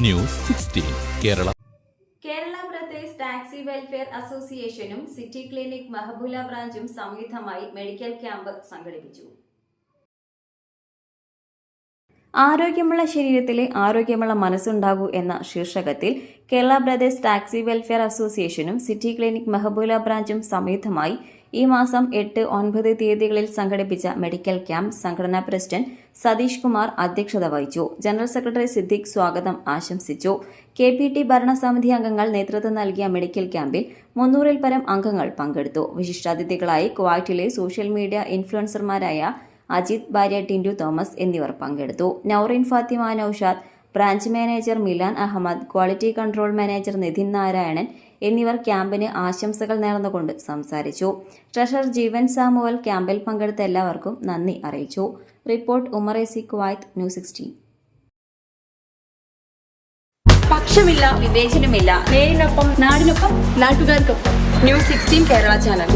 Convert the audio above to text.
News 16 Kerala. Kerala brothers taxi welfare അസോസിയേഷനും city clinic Mahboula ബ്രാഞ്ചും സംയുക്തമായി medical camp സംഘടിപ്പിച്ചു. ആരോഗ്യമുള്ള ശരീരത്തിലെ ആരോഗ്യമുള്ള മനസ്സുണ്ടാകൂ എന്ന ശീർഷകത്തിൽ കേരള ബ്രദേഴ്സ് ടാക്സി വെൽഫെയർ അസോസിയേഷനും സിറ്റി ക്ലിനിക് മഹബൂല ബ്രാഞ്ചും സംയുക്തമായി ഈ മാസം 8, 9 തീയതികളിൽ സംഘടിപ്പിച്ച മെഡിക്കൽ ക്യാമ്പ് സംഘടനാ പ്രസിഡന്റ് സതീഷ് കുമാർ അധ്യക്ഷത വഹിച്ചു. ജനറൽ സെക്രട്ടറി സിദ്ദിഖ് സ്വാഗതം ആശംസിച്ചു. KPT ഭരണസമിതി അംഗങ്ങൾ നേതൃത്വം നൽകിയ മെഡിക്കൽ ക്യാമ്പിൽ 300-ൽ പരം അംഗങ്ങൾ പങ്കെടുത്തു. വിശിഷ്ടാതിഥികളായി കുവൈറ്റിലെ സോഷ്യൽ മീഡിയ ഇൻഫ്ലുവൻസർമാരായ അജിത്, ഭാര്യ ടിൻഡു തോമസ് എന്നിവർ പങ്കെടുത്തു. Naurin Fathima Naushad, branch manager Milan Ahammed, quality control manager Nithin Narayanan എന്നിവർ ക്യാമ്പിന് ആശംസകൾ നേർന്നുകൊണ്ട് സംസാരിച്ചു. ട്രഷറർ ജീവൻ സാമുവൽ ക്യാമ്പിൽ പങ്കെടുത്ത എല്ലാവർക്കും നന്ദി അറിയിച്ചു. റിപ്പോർട്ട് ഉമറേസി, കുവൈത്ത്, ന്യൂസ് 16. പക്ഷമില്ല, വിവേചനമില്ല. നേരിനൊപ്പം, നാടിനൊപ്പം, നാട്ടുകാർക്കൊപ്പം. News 16 Kerala channel.